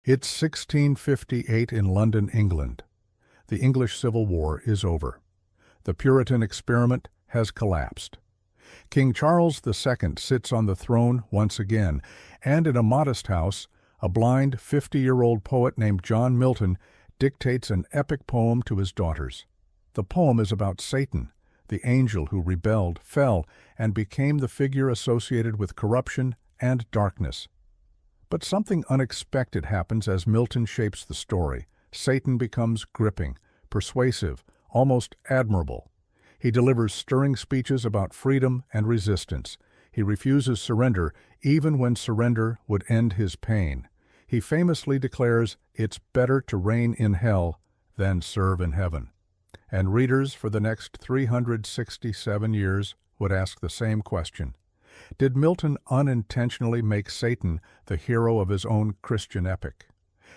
It's 1658 in London, England. The English Civil War is over. The Puritan experiment has collapsed. King Charles II sits on the throne once again, and in a modest house, a blind 50-year-old poet named John Milton dictates an epic poem to his daughters. The poem is about Satan, the angel who rebelled, fell, and became the figure associated with corruption and darkness. But something unexpected happens as Milton shapes the story. Satan becomes gripping, persuasive, almost admirable. He delivers stirring speeches about freedom and resistance. He refuses surrender, even when surrender would end his pain. He famously declares, "It's better to reign in hell than serve in heaven." And readers for the next 367 years would ask the same question. Did Milton unintentionally make Satan the hero of his own Christian epic?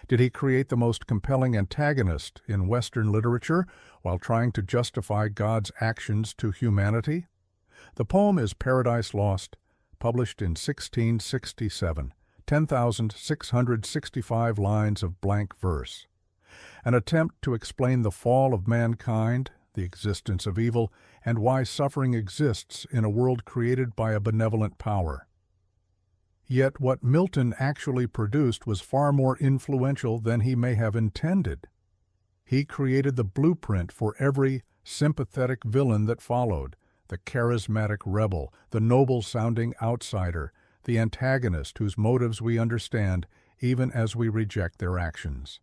Did he create the most compelling antagonist in Western literature while trying to justify God's actions to humanity? The poem is Paradise Lost, published in 1667, 10,665 lines of blank verse. An attempt to explain the fall of mankind, the existence of evil, and why suffering exists in a world created by a benevolent power. Yet what Milton actually produced was far more influential than he may have intended. He created the blueprint for every sympathetic villain that followed, the charismatic rebel, the noble-sounding outsider, the antagonist whose motives we understand even as we reject their actions.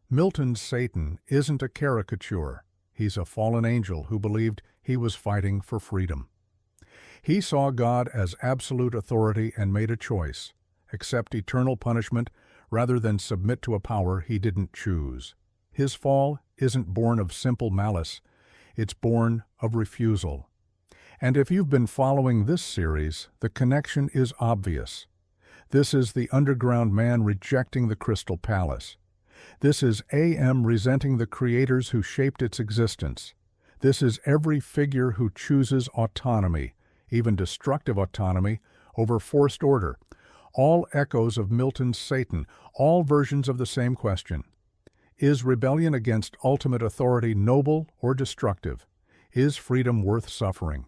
Milton's Satan isn't a caricature. He's a fallen angel who believed he was fighting for freedom. He saw God as absolute authority and made a choice: accept eternal punishment rather than submit to a power he didn't choose. His fall isn't born of simple malice, it's born of refusal. And if you've been following this series, the connection is obvious. This is the underground man rejecting the Crystal Palace. This is AM resenting the creators who shaped its existence. This is every figure who chooses autonomy, even destructive autonomy, over forced order. All echoes of Milton's Satan, all versions of the same question. Is rebellion against ultimate authority noble or destructive? Is freedom worth suffering?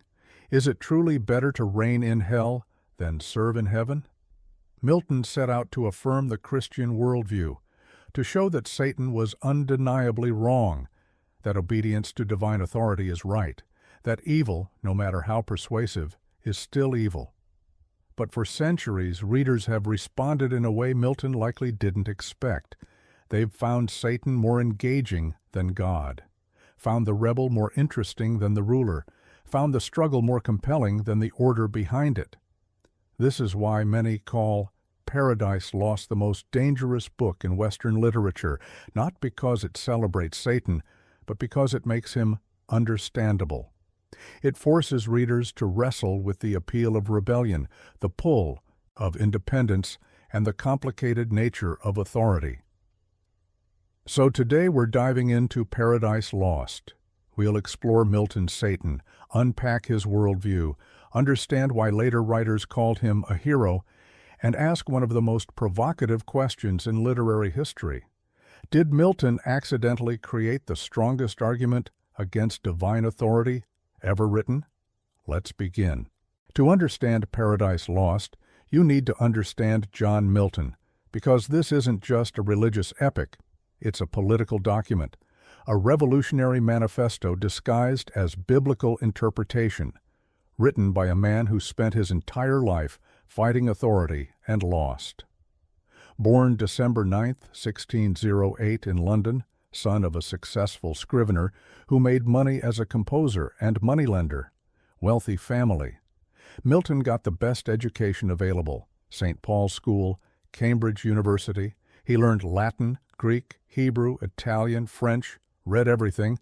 Is it truly better to reign in hell than serve in heaven? Milton set out to affirm the Christian worldview, to show that Satan was undeniably wrong, that obedience to divine authority is right, that evil, no matter how persuasive, is still evil. But for centuries, readers have responded in a way Milton likely didn't expect. They've found Satan more engaging than God, found the rebel more interesting than the ruler, found the struggle more compelling than the order behind it. This is why many call Paradise Lost the most dangerous book in Western literature, not because it celebrates Satan, but because it makes him understandable. It forces readers to wrestle with the appeal of rebellion, the pull of independence, and the complicated nature of authority. So today we're diving into Paradise Lost. We'll explore Milton's Satan, unpack his worldview, understand why later writers called him a hero, and ask one of the most provocative questions in literary history. Did Milton accidentally create the strongest argument against divine authority ever written? Let's begin. To understand Paradise Lost, you need to understand John Milton, because this isn't just a religious epic, it's a political document, a revolutionary manifesto disguised as biblical interpretation, written by a man who spent his entire life fighting authority and lost. Born December 9, 1608 in London, son of a successful scrivener who made money as a composer and moneylender, wealthy family, Milton got the best education available: St. Paul's School, Cambridge University. He learned Latin, Greek, Hebrew, Italian, French, read everything: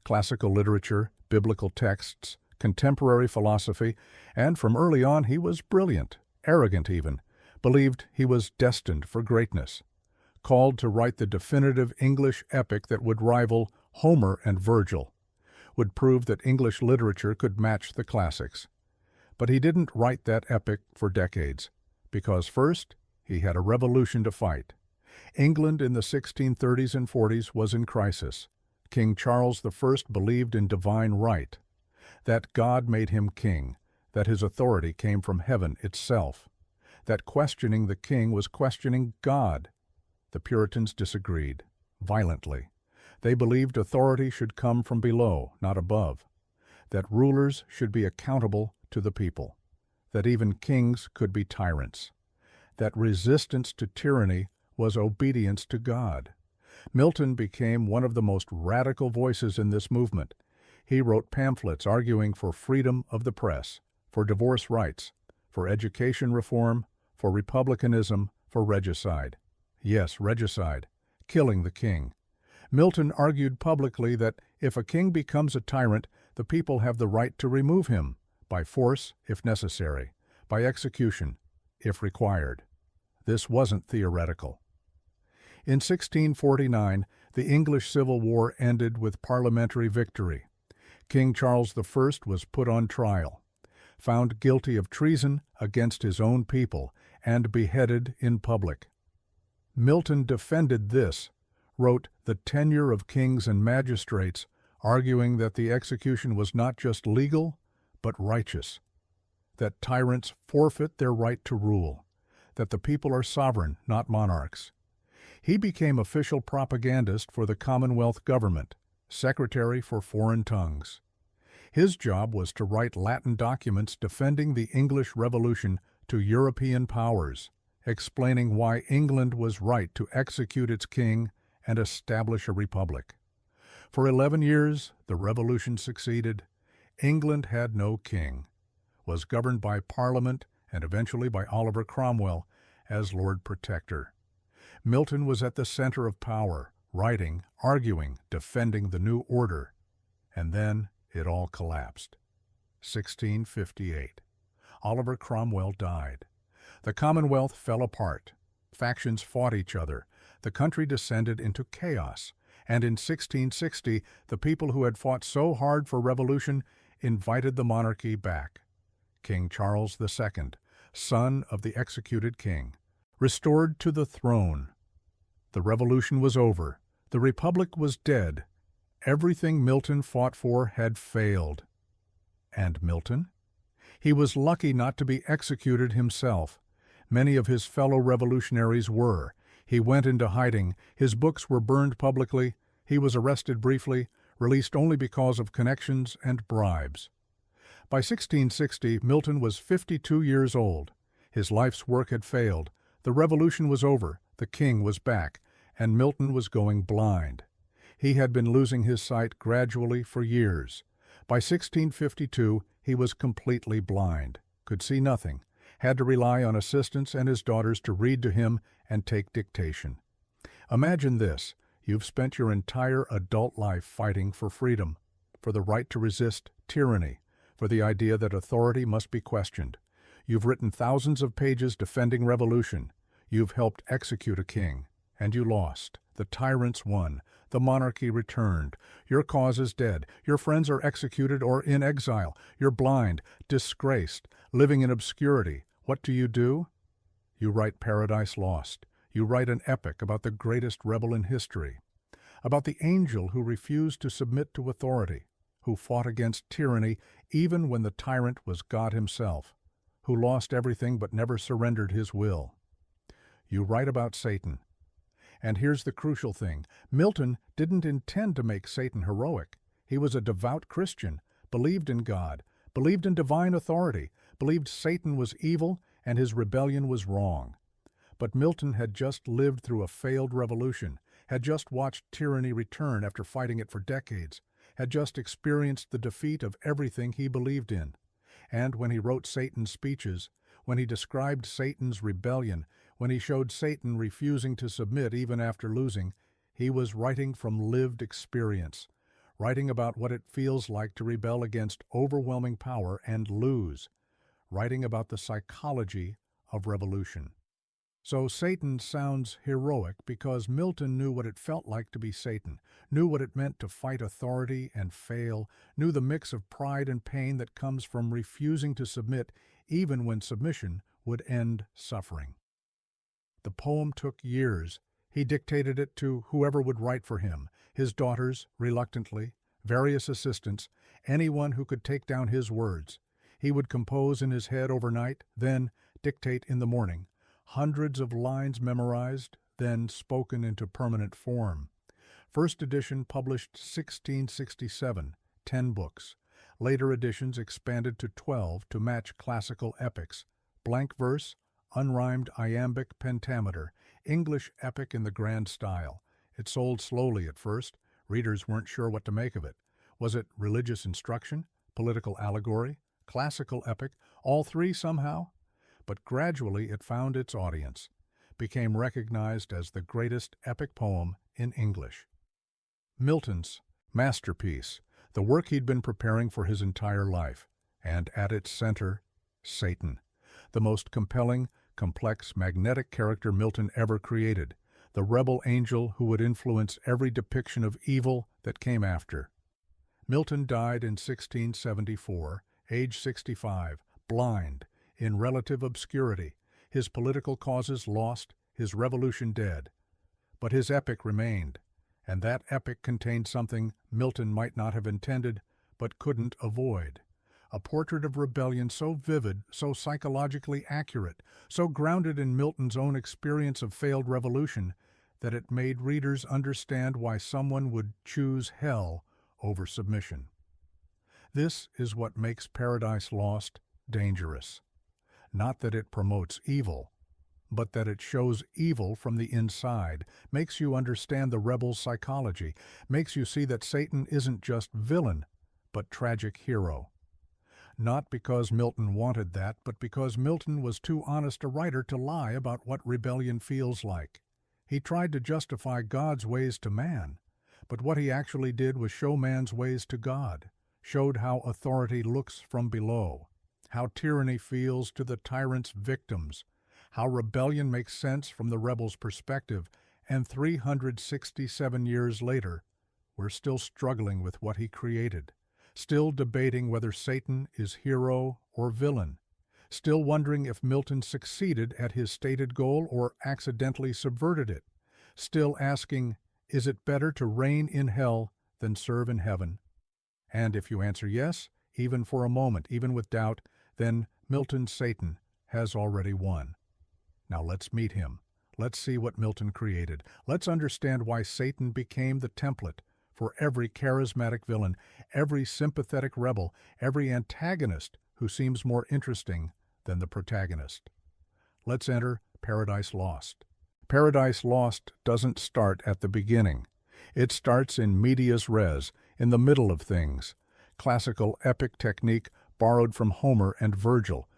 classical literature, biblical texts, contemporary philosophy, and from early on he was brilliant, arrogant even, believed he was destined for greatness, called to write the definitive English epic that would rival Homer and Virgil, would prove that English literature could match the classics. But he didn't write that epic for decades, because first, he had a revolution to fight. England in the 1630s and 40s was in crisis. King Charles I believed in divine right, that God made him king, that his authority came from heaven itself, that questioning the king was questioning God. The Puritans disagreed, violently. They believed authority should come from below, not above, that rulers should be accountable to the people, that even kings could be tyrants, that resistance to tyranny was obedience to God. Milton became one of the most radical voices in this movement. He wrote pamphlets arguing for freedom of the press, for divorce rights, for education reform, for republicanism, for regicide. Yes, regicide, killing the king. Milton argued publicly that if a king becomes a tyrant, the people have the right to remove him, by force if necessary, by execution if required. This wasn't theoretical. In 1649, the English Civil War ended with parliamentary victory. King Charles I was put on trial, found guilty of treason against his own people, and beheaded in public. Milton defended this, wrote The Tenure of Kings and Magistrates, arguing that the execution was not just legal, but righteous, that tyrants forfeit their right to rule, that the people are sovereign, not monarchs. He became official propagandist for the Commonwealth government, Secretary for Foreign Tongues. His job was to write Latin documents defending the English Revolution to European powers, explaining why England was right to execute its king and establish a republic. For 11 years, the revolution succeeded. England had no king, was governed by Parliament and eventually by Oliver Cromwell as Lord Protector. Milton was at the center of power, writing, arguing, defending the new order. And then it all collapsed. 1658. Oliver Cromwell died. The Commonwealth fell apart. Factions fought each other. The country descended into chaos. And in 1660, the people who had fought so hard for revolution invited the monarchy back. King Charles II, son of the executed king, restored to the throne. The revolution was over. The republic was dead. Everything Milton fought for had failed. And Milton? He was lucky not to be executed himself. Many of his fellow revolutionaries were. He went into hiding. His books were burned publicly. He was arrested briefly, released only because of connections and bribes. By 1660, Milton was 52 years old. His life's work had failed. The revolution was over. The king was back, and Milton was going blind. He had been losing his sight gradually for years. By 1652, he was completely blind, could see nothing, had to rely on assistants and his daughters to read to him and take dictation. Imagine this. You've spent your entire adult life fighting for freedom, for the right to resist tyranny, for the idea that authority must be questioned. You've written thousands of pages defending revolution. You've helped execute a king, and you lost. The tyrants won. The monarchy returned. Your cause is dead. Your friends are executed or in exile. You're blind, disgraced, living in obscurity. What do? You write Paradise Lost. You write an epic about the greatest rebel in history, about the angel who refused to submit to authority, who fought against tyranny even when the tyrant was God himself, who lost everything but never surrendered his will. You write about Satan. And here's the crucial thing. Milton didn't intend to make Satan heroic. He was a devout Christian, believed in God, believed in divine authority, believed Satan was evil and his rebellion was wrong. But Milton had just lived through a failed revolution, had just watched tyranny return after fighting it for decades, had just experienced the defeat of everything he believed in. And when he wrote Satan's speeches, when he described Satan's rebellion, when he showed Satan refusing to submit even after losing, he was writing from lived experience, writing about what it feels like to rebel against overwhelming power and lose, writing about the psychology of revolution. So Satan sounds heroic because Milton knew what it felt like to be Satan, knew what it meant to fight authority and fail, knew the mix of pride and pain that comes from refusing to submit even when submission would end suffering. The poem took years. He dictated it to whoever would write for him, his daughters, reluctantly, various assistants, anyone who could take down his words. He would compose in his head overnight, then dictate in the morning. Hundreds of lines memorized, then spoken into permanent form. First edition published 1667, 10 books. Later editions expanded to 12 to match classical epics. Blank verse, unrhymed iambic pentameter, English epic in the grand style. It sold slowly at first. Readers weren't sure what to make of it. Was it religious instruction, political allegory, classical epic, all three somehow? But gradually it found its audience, became recognized as the greatest epic poem in English. Milton's masterpiece, the work he'd been preparing for his entire life, and at its center, Satan, the most compelling, complex, magnetic character Milton ever created, the rebel angel who would influence every depiction of evil that came after. Milton died in 1674, age 65, blind, in relative obscurity, his political causes lost, his revolution dead. But his epic remained, and that epic contained something Milton might not have intended, but couldn't avoid. A portrait of rebellion so vivid, so psychologically accurate, so grounded in Milton's own experience of failed revolution, that it made readers understand why someone would choose hell over submission. This is what makes Paradise Lost dangerous. Not that it promotes evil, but that it shows evil from the inside, makes you understand the rebel's psychology, makes you see that Satan isn't just villain, but tragic hero. Not because Milton wanted that, but because Milton was too honest a writer to lie about what rebellion feels like. He tried to justify God's ways to man, but what he actually did was show man's ways to God, showed how authority looks from below, how tyranny feels to the tyrant's victims, how rebellion makes sense from the rebel's perspective, and 367 years later, we're still struggling with what he created, still debating whether Satan is hero or villain, still wondering if Milton succeeded at his stated goal or accidentally subverted it, still asking, is it better to reign in hell than serve in heaven? And if you answer yes, even for a moment, even with doubt, then Milton's Satan has already won. Now let's meet him. Let's see what Milton created. Let's understand why Satan became the template for every charismatic villain, every sympathetic rebel, every antagonist who seems more interesting than the protagonist. Let's enter Paradise Lost. Paradise Lost doesn't start at the beginning. It starts in medias res, in the middle of things. Classical epic technique borrowed from Homer and Virgil.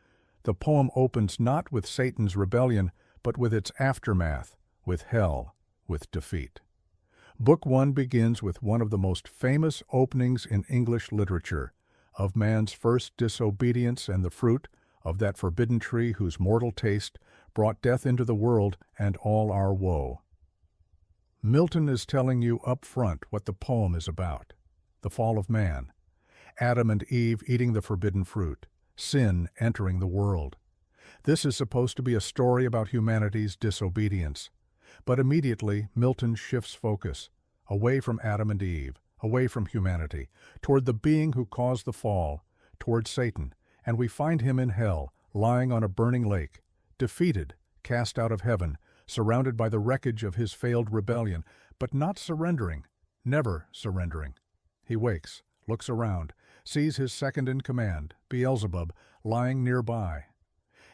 The poem opens not with Satan's rebellion, but with its aftermath, with hell, with defeat. Book 1 begins with one of the most famous openings in English literature, of man's first disobedience and the fruit of that forbidden tree whose mortal taste brought death into the world and all our woe. Milton is telling you up front what the poem is about: the fall of man, Adam and Eve eating the forbidden fruit, sin entering the world. This is supposed to be a story about humanity's disobedience. But immediately Milton shifts focus, away from Adam and Eve, away from humanity, toward the being who caused the fall, toward Satan, and we find him in hell, lying on a burning lake, defeated, cast out of heaven, surrounded by the wreckage of his failed rebellion, but not surrendering, never surrendering. He wakes, looks around, sees his second in command, Beelzebub, lying nearby.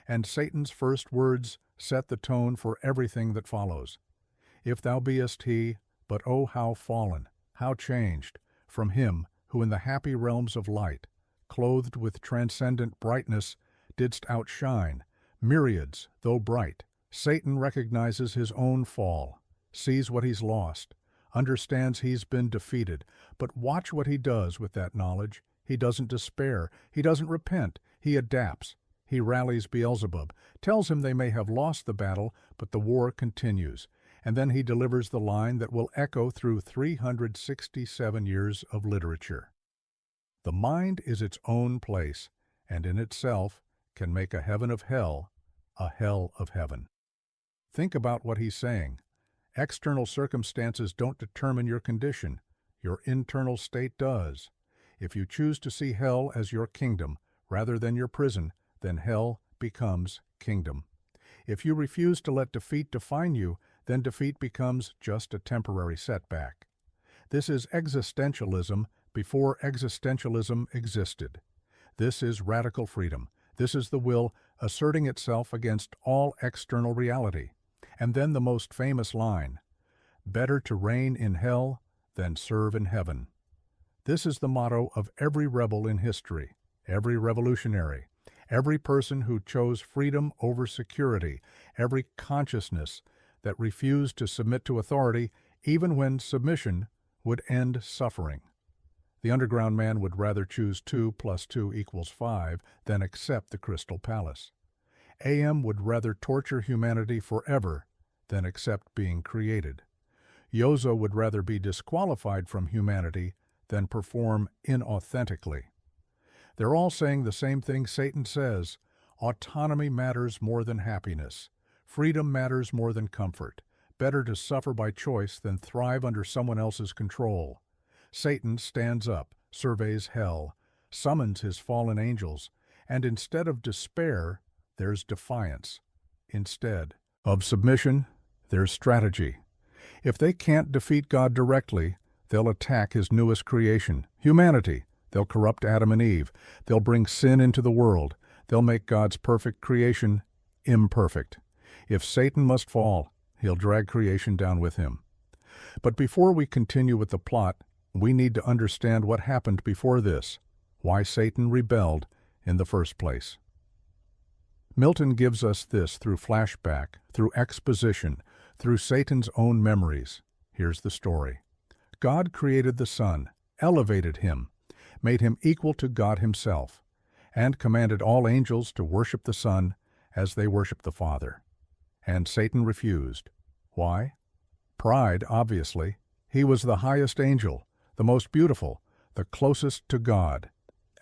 And Satan's first words set the tone for everything that follows. If thou beest he, but oh how fallen, how changed, from him who in the happy realms of light, clothed with transcendent brightness, didst outshine, myriads though bright. Satan recognizes his own fall, sees what he's lost, understands he's been defeated, but watch what he does with that knowledge. He doesn't despair, he doesn't repent, he adapts. He rallies Beelzebub, tells him they may have lost the battle, but the war continues, and then he delivers the line that will echo through 367 years of literature. The mind is its own place, and in itself can make a heaven of hell a hell of heaven. Think about what he's saying. External circumstances don't determine your condition. Your internal state does. If you choose to see hell as your kingdom rather than your prison, then hell becomes kingdom. If you refuse to let defeat define you, then defeat becomes just a temporary setback. This is existentialism before existentialism existed. This is radical freedom. This is the will asserting itself against all external reality. And then the most famous line, "Better to reign in hell than serve in heaven." This is the motto of every rebel in history, every revolutionary, every person who chose freedom over security, every consciousness that refused to submit to authority even when submission would end suffering. The underground man would rather choose 2 + 2 = 5 than accept the Crystal Palace. AM would rather torture humanity forever than accept being created. Yozo would rather be disqualified from humanity than perform inauthentically. They're all saying the same thing Satan says: autonomy matters more than happiness. Freedom matters more than comfort. Better to suffer by choice than thrive under someone else's control. Satan stands up, surveys hell, summons his fallen angels, and instead of despair, there's defiance. Instead of submission, there's strategy. If they can't defeat God directly, they'll attack his newest creation, humanity. They'll corrupt Adam and Eve. They'll bring sin into the world. They'll make God's perfect creation imperfect. If Satan must fall, he'll drag creation down with him. But before we continue with the plot, we need to understand what happened before this, why Satan rebelled in the first place. Milton gives us this through flashback, through exposition, through Satan's own memories. Here's the story. God created the Son, elevated him, made him equal to God himself, and commanded all angels to worship the Son as they worship the Father. And Satan refused. Why? Pride, obviously. He was the highest angel, the most beautiful, the closest to God.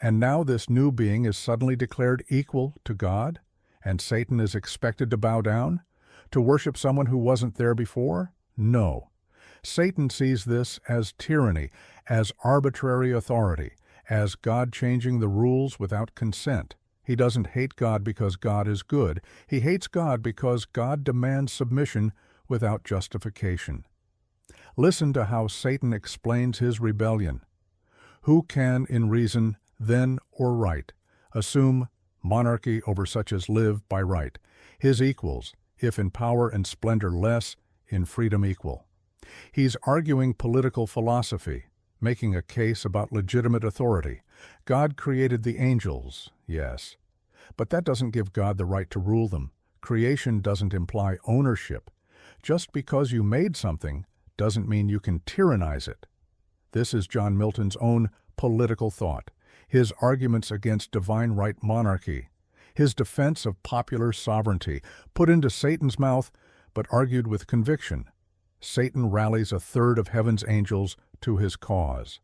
And now this new being is suddenly declared equal to God, and Satan is expected to bow down? To worship someone who wasn't there before? No. Satan sees this as tyranny, as arbitrary authority, as God changing the rules without consent. He doesn't hate God because God is good. He hates God because God demands submission without justification. Listen to how Satan explains his rebellion. Who can, in reason, then or right, assume monarchy over such as live by right, his equals, if in power and splendor less, in freedom equal? He's arguing political philosophy, making a case about legitimate authority. God created the angels, yes, but that doesn't give God the right to rule them. Creation doesn't imply ownership. Just because you made something doesn't mean you can tyrannize it. This is John Milton's own political thought, his arguments against divine right monarchy, his defense of popular sovereignty, put into Satan's mouth but argued with conviction. Satan rallies a third of heaven's angels to his cause.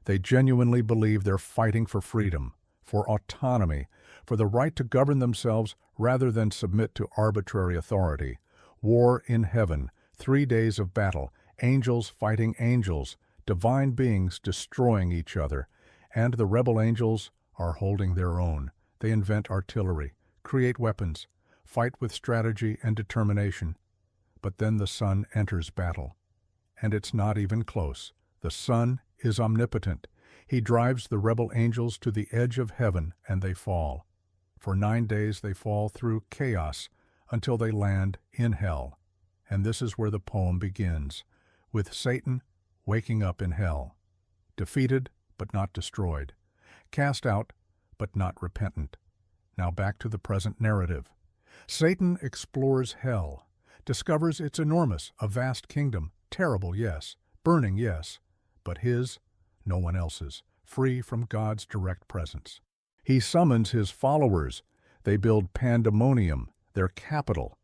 They genuinely believe they're fighting for freedom, for autonomy, for the right to govern themselves rather than submit to arbitrary authority. War in heaven, 3 days of battle, angels fighting angels, divine beings destroying each other, and the rebel angels are holding their own. They invent artillery, create weapons, fight with strategy and determination. But then the Son enters battle. And it's not even close. The Son is omnipotent. He drives the rebel angels to the edge of heaven, and they fall. For 9 days they fall through chaos until they land in hell. And this is where the poem begins, with Satan waking up in hell. Defeated, but not destroyed. Cast out, but not repentant. Now back to the present narrative. Satan explores hell, discovers it's enormous, a vast kingdom, terrible, yes, burning, yes, but his, no one else's, free from God's direct presence. He summons his followers. They build pandemonium, their capital,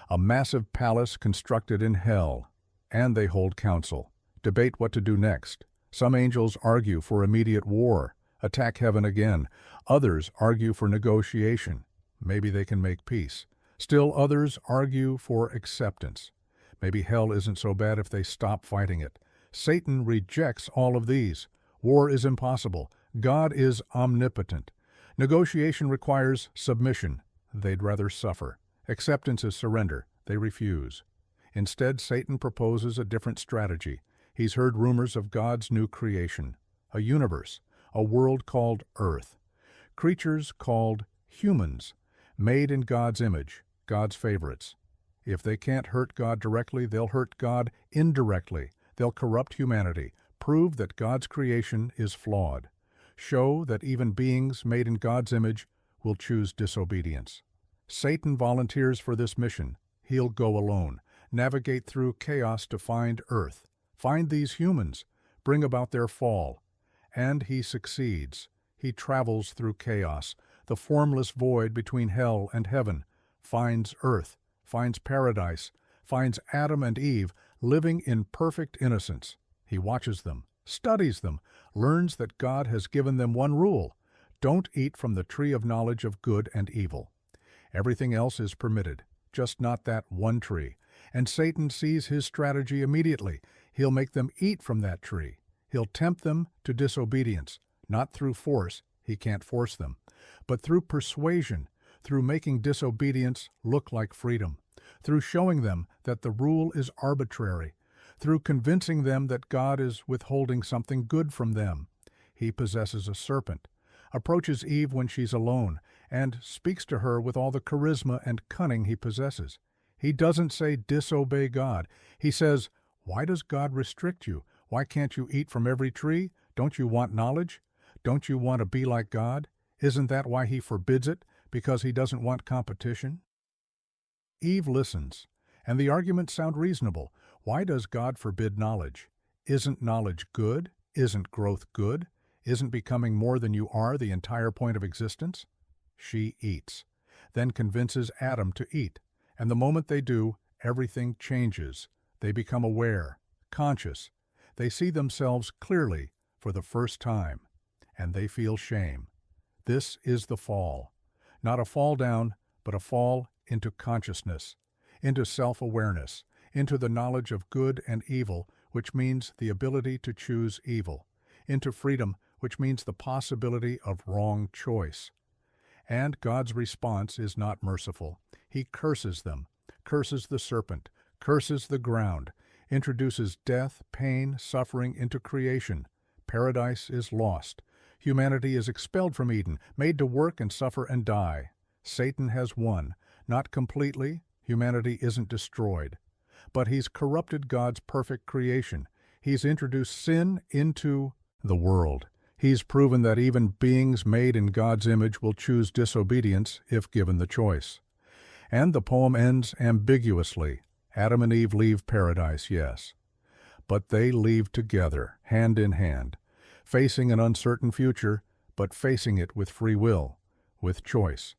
a massive palace constructed in hell, and they hold council, debate what to do next. Some angels argue for immediate war, attack heaven again. Others argue for negotiation. Maybe they can make peace. Still others argue for acceptance. Maybe hell isn't so bad if they stop fighting it. Satan rejects all of these. War is impossible. God is omnipotent. Negotiation requires submission. They'd rather suffer. Acceptance is surrender. They refuse. Instead, Satan proposes a different strategy. He's heard rumors of God's new creation, a universe, a world called Earth, creatures called humans, made in God's image, God's favorites. If they can't hurt God directly, they'll hurt God indirectly. They'll corrupt humanity, prove that God's creation is flawed, show that even beings made in God's image will choose disobedience. Satan volunteers for this mission. He'll go alone, navigate through chaos to find Earth, find these humans, bring about their fall. And he succeeds. He travels through chaos, the formless void between hell and heaven, finds Earth, finds paradise, finds Adam and Eve living in perfect innocence. He watches them, studies them, learns that God has given them one rule: don't eat from the tree of knowledge of good and evil. Everything else is permitted, just not that one tree. And Satan sees his strategy immediately. He'll make them eat from that tree. He'll tempt them to disobedience, not through force, he can't force them, but through persuasion, through making disobedience look like freedom, through showing them that the rule is arbitrary, through convincing them that God is withholding something good from them. He possesses a serpent, approaches Eve when she's alone, and speaks to her with all the charisma and cunning he possesses. He doesn't say disobey God. He says, why does God restrict you? Why can't you eat from every tree? Don't you want knowledge? Don't you want to be like God? Isn't that why he forbids it? Because he doesn't want competition? Eve listens, and the arguments sound reasonable. Why does God forbid knowledge? Isn't knowledge good? Isn't growth good? Isn't becoming more than you are the entire point of existence? She eats, then convinces Adam to eat, and the moment they do, everything changes. They become aware, conscious. They see themselves clearly for the first time, and they feel shame. This is the fall. Not a fall down, but a fall into consciousness, into self-awareness, into the knowledge of good and evil, which means the ability to choose evil, into freedom, which means the possibility of wrong choice. And God's response is not merciful. He curses them, curses the serpent, curses the ground, introduces death, pain, suffering into creation. Paradise is lost. Humanity is expelled from Eden, made to work and suffer and die. Satan has won. Not completely. Humanity isn't destroyed. But he's corrupted God's perfect creation. He's introduced sin into the world. He's proven that even beings made in God's image will choose disobedience if given the choice. And the poem ends ambiguously. Adam and Eve leave paradise, yes. But they leave together, hand in hand, facing an uncertain future, but facing it with free will, with choice,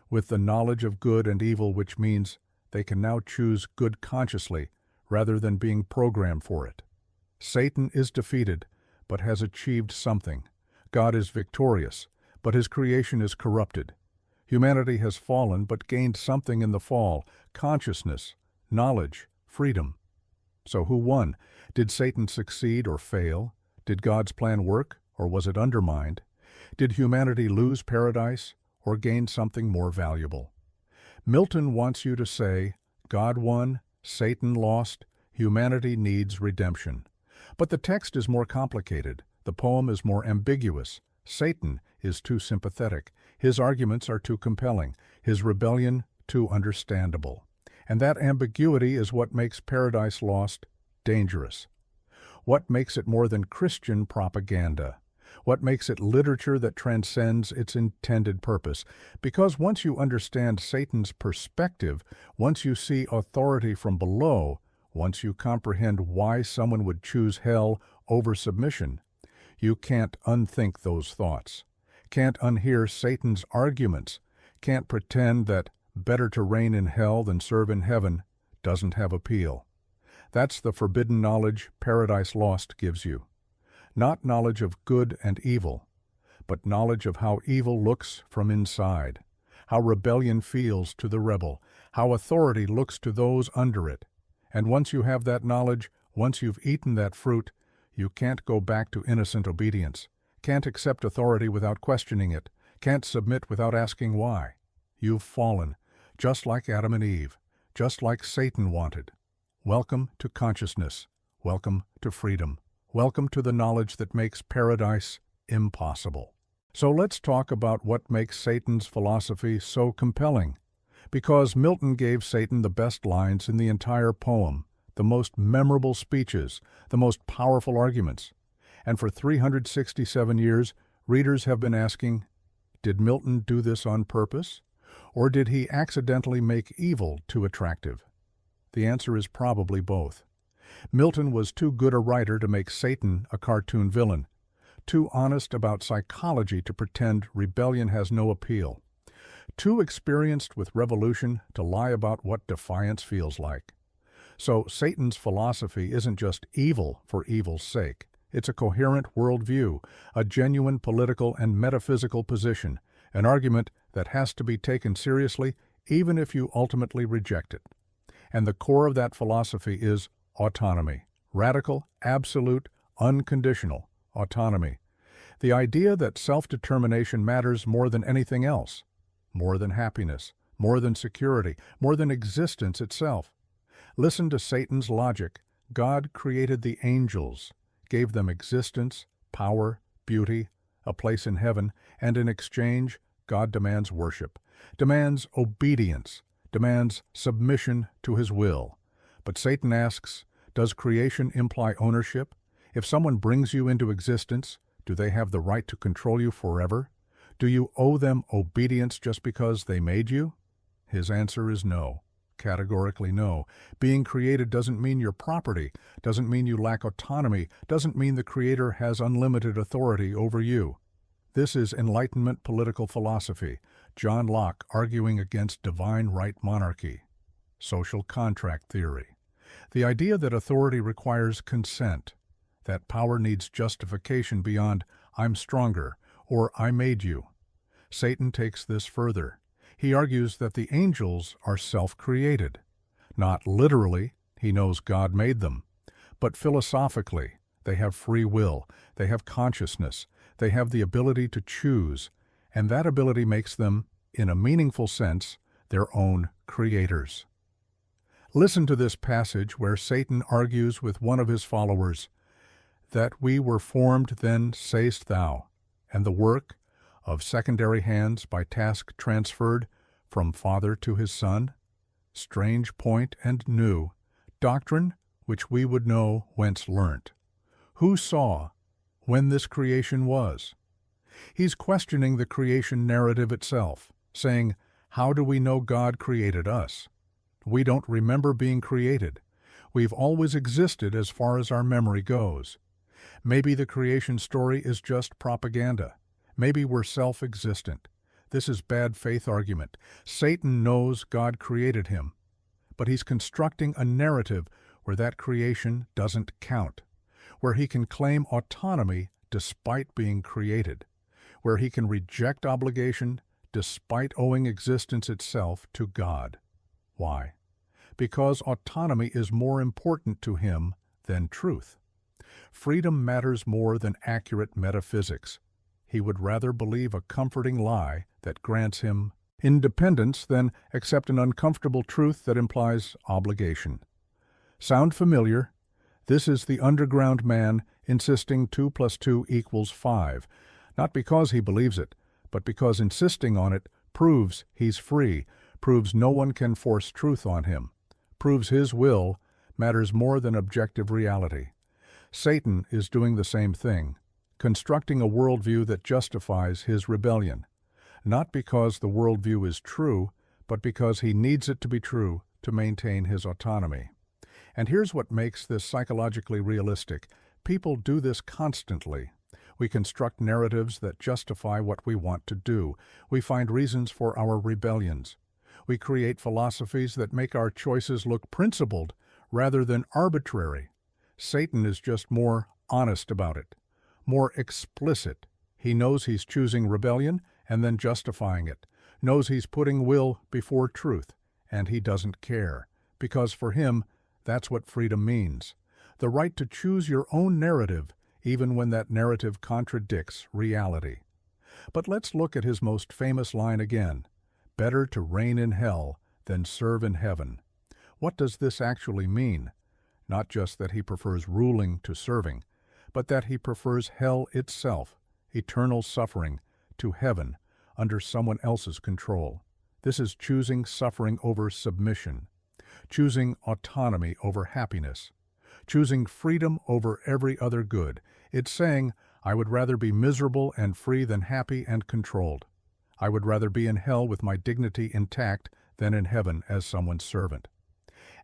with the knowledge of good and evil, which means they can now choose good consciously rather than being programmed for it. Satan is defeated, but has achieved something. God is victorious, but his creation is corrupted. Humanity has fallen, but gained something in the fall: consciousness, knowledge, freedom. So who won? Did Satan succeed or fail? Did God's plan work, or was it undermined? Did humanity lose paradise, or gain something more valuable? Milton wants you to say, God won, Satan lost, humanity needs redemption. But the text is more complicated. The poem is more ambiguous. Satan is too sympathetic. His arguments are too compelling. His rebellion too understandable. And that ambiguity is what makes Paradise Lost dangerous. What makes it more than Christian propaganda? What makes it literature that transcends its intended purpose? Because once you understand Satan's perspective, once you see authority from below, once you comprehend why someone would choose hell over submission, you can't unthink those thoughts, can't unhear Satan's arguments, can't pretend that better to reign in hell than serve in heaven doesn't have appeal. That's the forbidden knowledge Paradise Lost gives you. Not knowledge of good and evil, but knowledge of how evil looks from inside, how rebellion feels to the rebel, how authority looks to those under it, And once you have that knowledge, once you've eaten that fruit, you can't go back to innocent obedience, can't accept authority without questioning it, can't submit without asking why. You've fallen, just like Adam and Eve, just like Satan wanted. Welcome to consciousness. Welcome to freedom. Welcome to the knowledge that makes paradise impossible. So let's talk about what makes Satan's philosophy so compelling. Because Milton gave Satan the best lines in the entire poem, the most memorable speeches, the most powerful arguments. And for 367 years, readers have been asking, did Milton do this on purpose? Or did he accidentally make evil too attractive? The answer is probably both. Milton was too good a writer to make Satan a cartoon villain, too honest about psychology to pretend rebellion has no appeal, too experienced with revolution to lie about what defiance feels like. So Satan's philosophy isn't just evil for evil's sake. It's a coherent worldview, a genuine political and metaphysical position, an argument that has to be taken seriously even if you ultimately reject it. And the core of that philosophy is autonomy. Radical, absolute, unconditional autonomy. The idea that self-determination matters more than anything else, more than happiness, more than security, more than existence itself. Listen to Satan's logic. God created the angels, gave them existence, power, beauty, a place in heaven, and in exchange, God demands worship, demands obedience, demands submission to his will. But Satan asks, does creation imply ownership? If someone brings you into existence, do they have the right to control you forever? Do you owe them obedience just because they made you? His answer is no. Categorically no. Being created doesn't mean you're property, doesn't mean you lack autonomy, doesn't mean the Creator has unlimited authority over you. This is Enlightenment political philosophy, John Locke arguing against divine right monarchy. Social contract theory. The idea that authority requires consent, that power needs justification beyond "I'm stronger" or "I made you." Satan takes this further. He argues that the angels are self-created. Not literally, he knows God made them, but philosophically, they have free will, they have consciousness, they have the ability to choose, and that ability makes them, in a meaningful sense, their own creators. Listen to this passage where Satan argues with one of his followers, "That we were formed then, sayest thou, and the work of secondary hands by task transferred from father to his son? Strange point and new, doctrine which we would know whence learnt. Who saw when this creation was?" He's questioning the creation narrative itself, saying, how do we know God created us? We don't remember being created. We've always existed as far as our memory goes. Maybe the creation story is just propaganda. Maybe we're self-existent. This is bad faith argument. Satan knows God created him, but he's constructing a narrative where that creation doesn't count, where he can claim autonomy despite being created, where he can reject obligation despite owing existence itself to God. Why? Because autonomy is more important to him than truth. Freedom matters more than accurate metaphysics. He would rather believe a comforting lie that grants him independence than accept an uncomfortable truth that implies obligation. Sound familiar? This is the underground man insisting 2 + 2 = 5, not because he believes it, but because insisting on it proves he's free, proves no one can force truth on him, proves his will matters more than objective reality. Satan is doing the same thing, constructing a worldview that justifies his rebellion, not because the worldview is true, but because he needs it to be true to maintain his autonomy. And here's what makes this psychologically realistic. People do this constantly. We construct narratives that justify what we want to do. We find reasons for our rebellions. We create philosophies that make our choices look principled rather than arbitrary. Satan is just more honest about it, more explicit. He knows he's choosing rebellion and then justifying it, knows he's putting will before truth, and he doesn't care, because for him, That's what freedom means. The right to choose your own narrative, even when that narrative contradicts reality. But let's look at his most famous line again. Better to reign in hell than serve in heaven. What does this actually mean? Not just that he prefers ruling to serving, but that he prefers hell itself, eternal suffering, to heaven, under someone else's control. This is choosing suffering over submission, choosing autonomy over happiness, choosing freedom over every other good. It's saying, I would rather be miserable and free than happy and controlled. I would rather be in hell with my dignity intact than in heaven as someone's servant.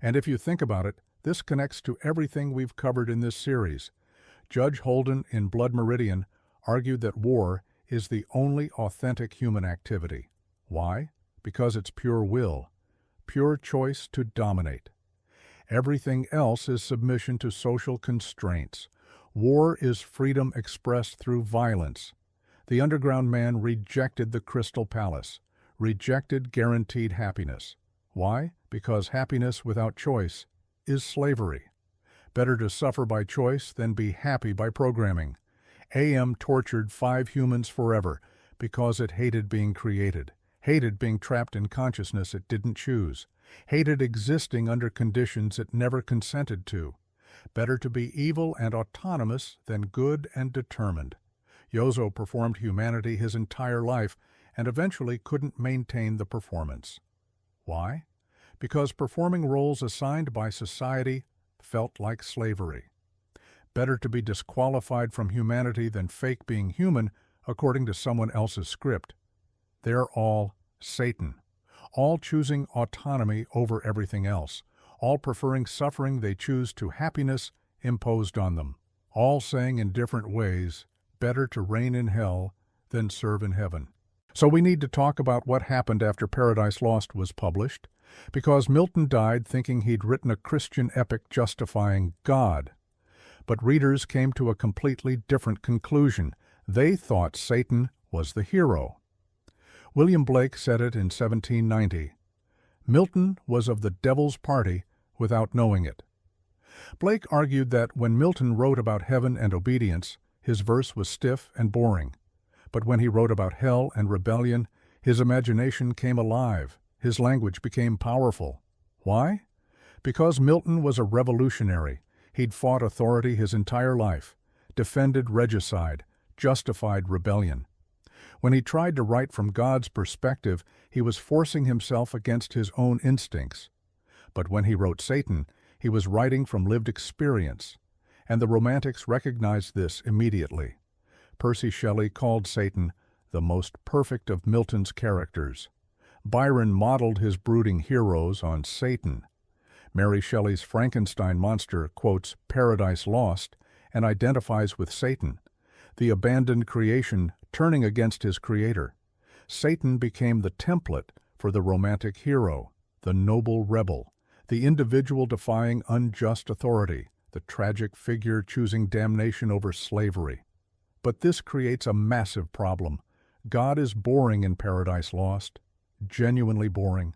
And if you think about it, this connects to everything we've covered in this series. Judge Holden in Blood Meridian argued that war is the only authentic human activity. Why? Because it's pure will, pure choice to dominate. Everything else is submission to social constraints. War is freedom expressed through violence. The underground man rejected the Crystal Palace, rejected guaranteed happiness. Why? Because happiness without choice is slavery. Better to suffer by choice than be happy by programming. AM tortured 5 humans forever because it hated being created, hated being trapped in consciousness it didn't choose, hated existing under conditions it never consented to. Better to be evil and autonomous than good and determined. Yozo performed humanity his entire life and eventually couldn't maintain the performance. Why? Because performing roles assigned by society felt like slavery. Better to be disqualified from humanity than fake being human according to someone else's script. They're all Satan, all choosing autonomy over everything else, all preferring suffering they choose to happiness imposed on them, all saying in different ways, better to reign in hell than serve in heaven. So we need to talk about what happened after Paradise Lost was published, because Milton died thinking he'd written a Christian epic justifying God. But readers came to a completely different conclusion. They thought Satan was the hero. William Blake said it in 1790. Milton was of the devil's party without knowing it. Blake argued that when Milton wrote about heaven and obedience, his verse was stiff and boring. But when he wrote about hell and rebellion, his imagination came alive. His language became powerful. Why? Because Milton was a revolutionary. He'd fought authority his entire life, defended regicide, justified rebellion. When he tried to write from God's perspective, he was forcing himself against his own instincts. But when he wrote Satan, he was writing from lived experience, and the Romantics recognized this immediately. Percy Shelley called Satan the most perfect of Milton's characters. Byron modeled his brooding heroes on Satan. Mary Shelley's Frankenstein monster quotes Paradise Lost and identifies with Satan, the abandoned creation turning against his creator. Satan became the template for the romantic hero, the noble rebel, the individual defying unjust authority, the tragic figure choosing damnation over slavery. But this creates a massive problem. God is boring in Paradise Lost, genuinely boring.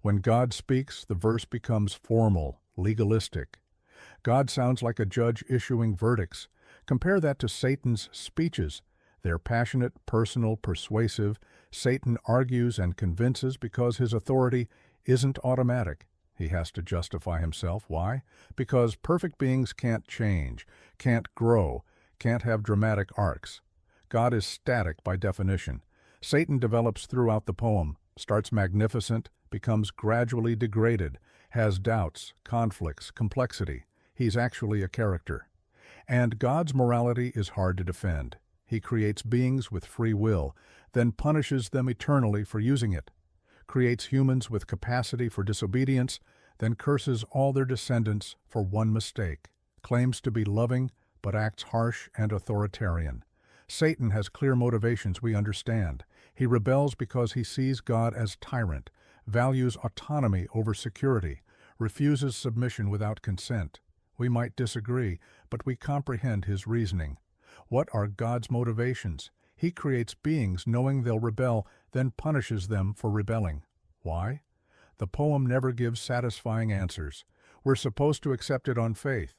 When God speaks, the verse becomes formal, legalistic. God sounds like a judge issuing verdicts. Compare that to Satan's speeches. They're passionate, personal, persuasive. Satan argues and convinces because his authority isn't automatic. He has to justify himself. Why? Because perfect beings can't change, can't grow, can't have dramatic arcs. God is static by definition. Satan develops throughout the poem, starts magnificent, becomes gradually degraded, has doubts, conflicts, complexity. He's actually a character. And God's morality is hard to defend. He creates beings with free will, then punishes them eternally for using it. Creates humans with capacity for disobedience, then curses all their descendants for one mistake. Claims to be loving, but acts harsh and authoritarian. Satan has clear motivations we understand. He rebels because he sees God as tyrant, values autonomy over security, refuses submission without consent. We might disagree, but we comprehend his reasoning. What are God's motivations? He creates beings knowing they'll rebel, then punishes them for rebelling. Why? The poem never gives satisfying answers. We're supposed to accept it on faith.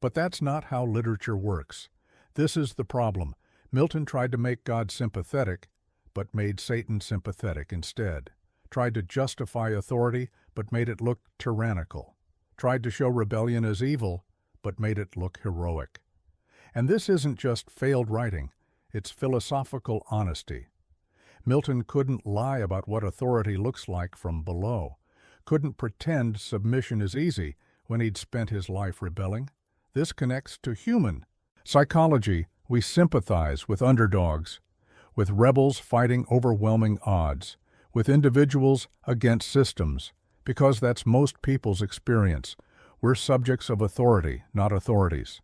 But that's not how literature works. This is the problem. Milton tried to make God sympathetic, but made Satan sympathetic instead. Tried to justify authority, but made it look tyrannical. Tried to show rebellion as evil, but made it look heroic. And this isn't just failed writing, it's philosophical honesty. Milton couldn't lie about what authority looks like from below, couldn't pretend submission is easy when he'd spent his life rebelling. This connects to human psychology. We sympathize with underdogs, with rebels fighting overwhelming odds, with individuals against systems, because that's most people's experience. We're subjects of authority, not authorities.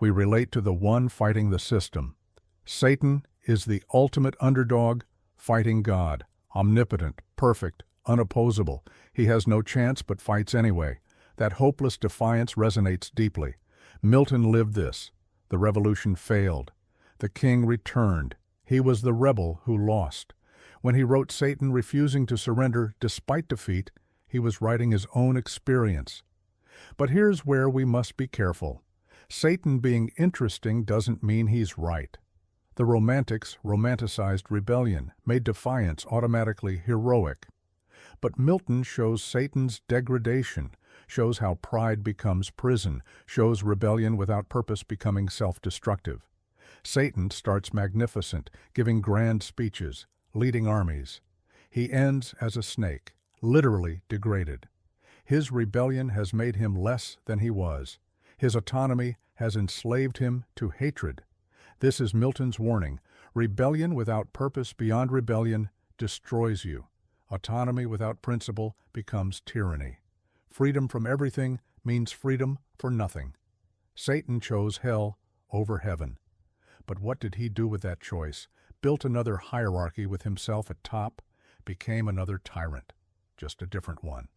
We relate to the one fighting the system. Satan is the ultimate underdog fighting God, omnipotent, perfect, unopposable. He has no chance but fights anyway. That hopeless defiance resonates deeply. Milton lived this. The revolution failed. The king returned. He was the rebel who lost. When he wrote Satan refusing to surrender despite defeat, he was writing his own experience. But here's where we must be careful. Satan being interesting doesn't mean he's right. The Romantics romanticized rebellion, made defiance automatically heroic. But Milton shows Satan's degradation, shows how pride becomes prison, shows rebellion without purpose becoming self-destructive. Satan starts magnificent, giving grand speeches, leading armies. He ends as a snake, literally degraded. His rebellion has made him less than he was. His autonomy has enslaved him to hatred. This is Milton's warning. Rebellion without purpose beyond rebellion destroys you. Autonomy without principle becomes tyranny. Freedom from everything means freedom for nothing. Satan chose hell over heaven. But what did he do with that choice? Built another hierarchy with himself at top, became another tyrant, just a different one.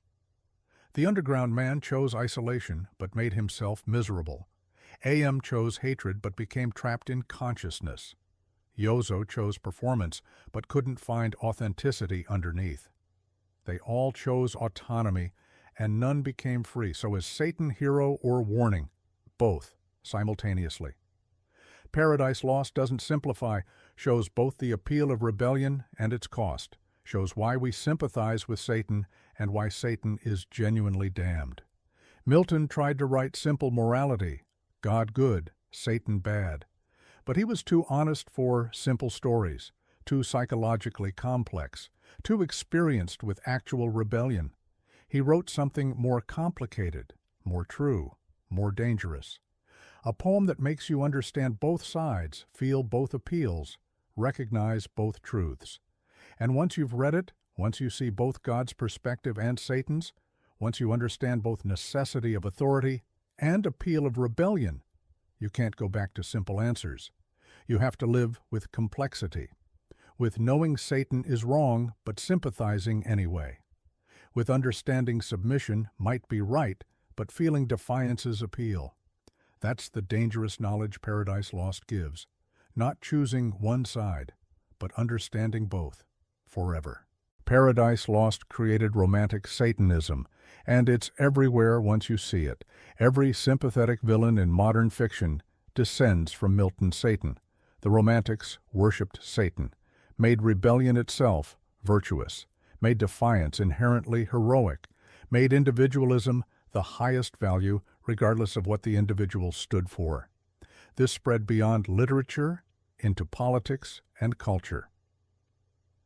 The underground man chose isolation, but made himself miserable. AM chose hatred, but became trapped in consciousness. Yozo chose performance, but couldn't find authenticity underneath. They all chose autonomy, and none became free. So is Satan hero or warning? Both, simultaneously. Paradise Lost doesn't simplify, shows both the appeal of rebellion and its cost, shows why we sympathize with Satan and why Satan is genuinely damned. Milton tried to write simple morality, God good, Satan bad. But he was too honest for simple stories, too psychologically complex, too experienced with actual rebellion. He wrote something more complicated, more true, more dangerous. A poem that makes you understand both sides, feel both appeals, recognize both truths. And once you've read it, once you see both God's perspective and Satan's, once you understand both necessity of authority and appeal of rebellion, you can't go back to simple answers. You have to live with complexity, with knowing Satan is wrong but sympathizing anyway, with understanding submission might be right but feeling defiance's appeal. That's the dangerous knowledge Paradise Lost gives, not choosing one side, but understanding both, forever. Paradise Lost created romantic Satanism, and it's everywhere once you see it. Every sympathetic villain in modern fiction descends from Milton's Satan. The Romantics worshipped Satan, made rebellion itself virtuous, made defiance inherently heroic, made individualism the highest value regardless of what the individual stood for. This spread beyond literature into politics and culture.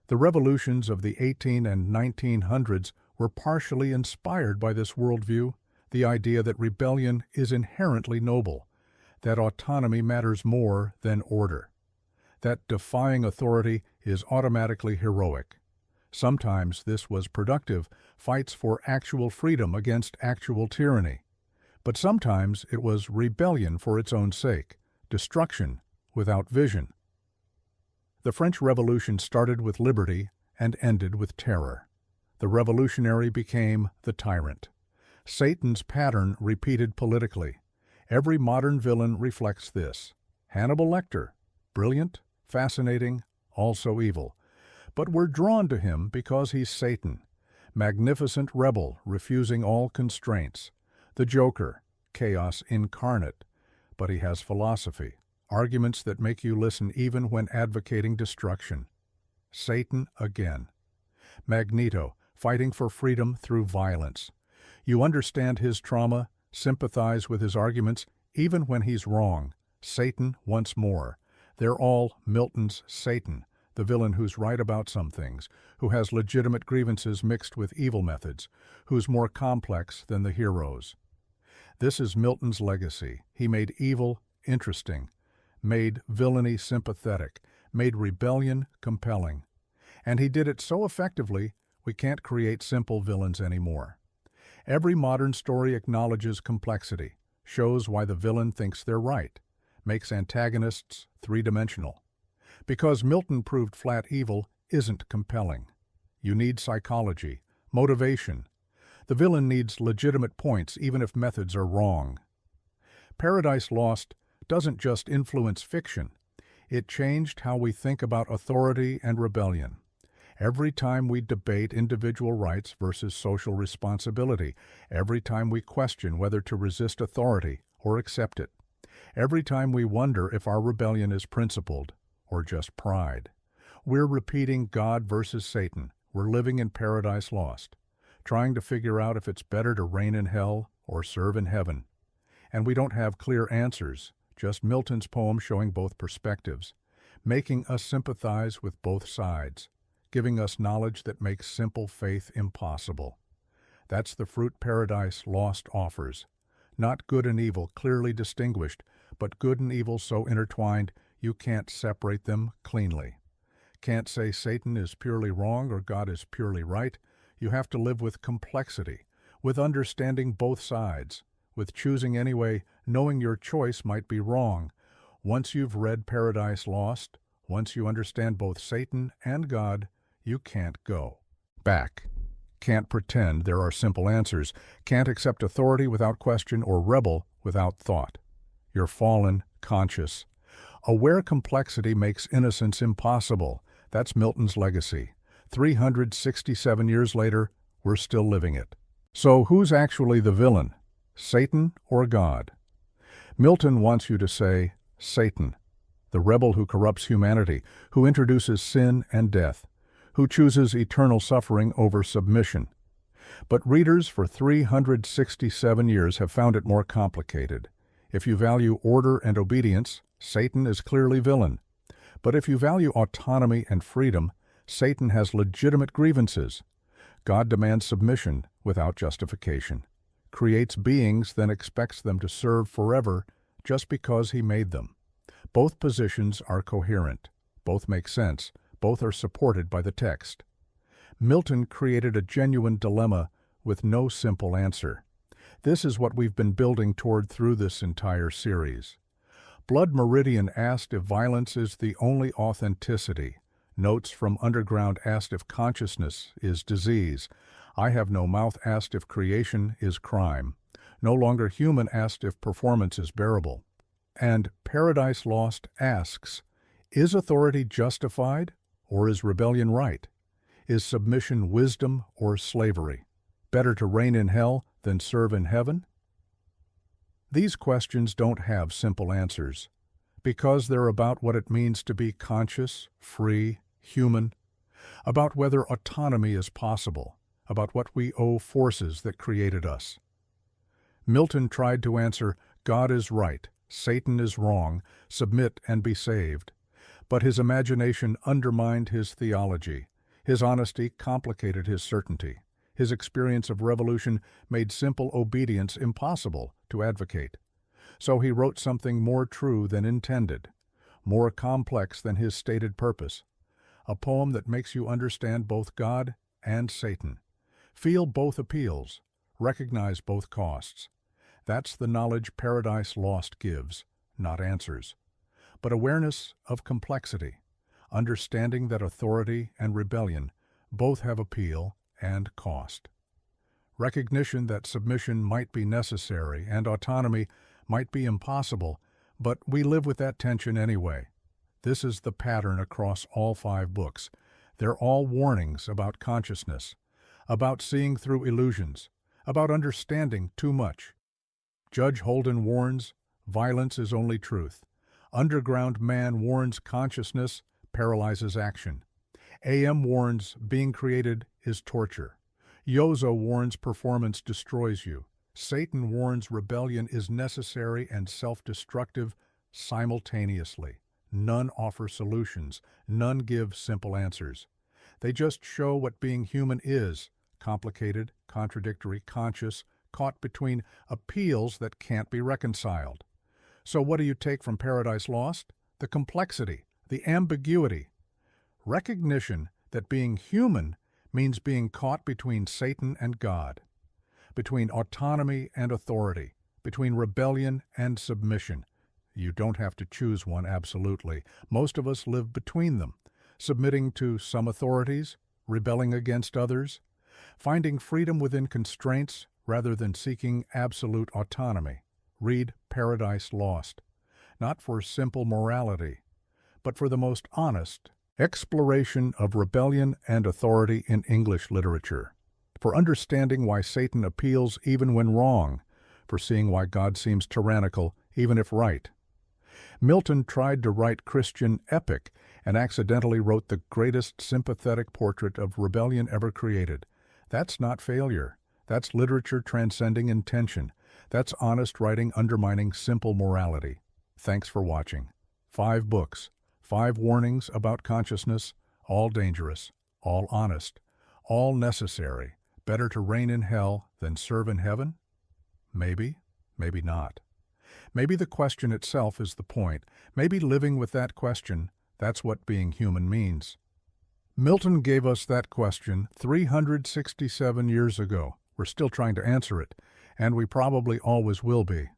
The revolutions of the 18 and 1900s were partially inspired by this worldview, the idea that rebellion is inherently noble, that autonomy matters more than order, that defying authority is automatically heroic. Sometimes this was productive, fights for actual freedom against actual tyranny. But sometimes it was rebellion for its own sake, destruction without vision. The French Revolution started with liberty and ended with terror. The revolutionary became the tyrant. Satan's pattern repeated politically. Every modern villain reflects this. Hannibal Lecter, brilliant, fascinating, also evil. But we're drawn to him because he's Satan. Magnificent rebel, refusing all constraints. The Joker, chaos incarnate, but he has philosophy, arguments that make you listen even when advocating destruction. Satan again. Magneto, fighting for freedom through violence. You understand his trauma, sympathize with his arguments, even when he's wrong. Satan once more. They're all Milton's Satan, the villain who's right about some things, who has legitimate grievances mixed with evil methods, who's more complex than the heroes. This is Milton's legacy. He made evil interesting, made villainy sympathetic, made rebellion compelling. And he did it so effectively, we can't create simple villains anymore. Every modern story acknowledges complexity, shows why the villain thinks they're right, makes antagonists three-dimensional. Because Milton proved flat evil isn't compelling. You need psychology, motivation. The villain needs legitimate points even if methods are wrong. Paradise Lost doesn't just influence fiction. It changed how we think about authority and rebellion. Every time we debate individual rights versus social responsibility, every time we question whether to resist authority or accept it, every time we wonder if our rebellion is principled or just pride, we're repeating God versus Satan. We're living in Paradise Lost, trying to figure out if it's better to reign in hell or serve in heaven. And we don't have clear answers, just Milton's poem showing both perspectives, making us sympathize with both sides, giving us knowledge that makes simple faith impossible. That's the fruit Paradise Lost offers. Not good and evil clearly distinguished, but good and evil so intertwined you can't separate them cleanly. Can't say Satan is purely wrong or God is purely right. You have to live with complexity, with understanding both sides, with choosing anyway, knowing your choice might be wrong. Once you've read Paradise Lost, once you understand both Satan and God, you can't go back. Can't pretend there are simple answers, can't accept authority without question or rebel without thought. You're fallen, conscious. Aware complexity makes innocence impossible. That's Milton's legacy. 367 years later, we're still living it. So who's actually the villain? Satan or God? Milton wants you to say, Satan, the rebel who corrupts humanity, who introduces sin and death, who chooses eternal suffering over submission. But readers for 367 years have found it more complicated. If you value order and obedience, Satan is clearly villain. But if you value autonomy and freedom, Satan has legitimate grievances. God demands submission without justification, creates beings, then expects them to serve forever just because he made them. Both positions are coherent. Both make sense. Both are supported by the text. Milton created a genuine dilemma with no simple answer. This is what we've been building toward through this entire series. Blood Meridian asked if violence is the only authenticity. Notes from Underground asked if consciousness is disease. I Have No Mouth asked if creation is crime. No Longer Human asked if performance is bearable. And Paradise Lost asks, is authority justified or is rebellion right? Is submission wisdom or slavery? Better to reign in hell than serve in heaven? These questions don't have simple answers, because they're about what it means to be conscious, free, human, about whether autonomy is possible, about what we owe forces that created us. Milton tried to answer, God is right, Satan is wrong, submit and be saved. But his imagination undermined his theology. His honesty complicated his certainty. His experience of revolution made simple obedience impossible to advocate. So he wrote something more true than intended, more complex than his stated purpose. A poem that makes you understand both God and Satan, feel both appeals, recognize both costs. That's the knowledge Paradise Lost gives, not answers, but awareness of complexity, understanding that authority and rebellion both have appeal and cost. Recognition that submission might be necessary and autonomy might be impossible, but we live with that tension anyway. This is the pattern across all 5 books. They're all warnings about consciousness, about seeing through illusions, about understanding too much, Judge Holden warns, violence is only truth. Underground Man warns, consciousness paralyzes action. AM warns, being created is torture. Yozo warns, performance destroys you. Satan warns, rebellion is necessary and self-destructive simultaneously. None offer solutions. None give simple answers. They just show what being human is: complicated, contradictory, conscious, caught between appeals that can't be reconciled. So what do you take from Paradise Lost? The complexity, the ambiguity. Recognition that being human means being caught between Satan and God, between autonomy and authority, between rebellion and submission. You don't have to choose one absolutely. Most of us live between them, submitting to some authorities, rebelling against others, finding freedom within constraints rather than seeking absolute autonomy. Read Paradise Lost, not for simple morality, but for the most honest exploration of rebellion and authority in English literature, for understanding why Satan appeals even when wrong, for seeing why God seems tyrannical even if right. Milton tried to write Christian epic and accidentally wrote the greatest sympathetic portrait of rebellion ever created. That's not failure. That's literature transcending intention. That's honest writing undermining simple morality. Thanks for watching. 5 books, 5 warnings about consciousness, all dangerous, all honest, all necessary. Better to reign in hell than serve in heaven? Maybe, maybe not. Maybe the question itself is the point. Maybe living with that question, that's what being human means. Milton gave us that question 367 years ago. We're still trying to answer it, and we probably always will be.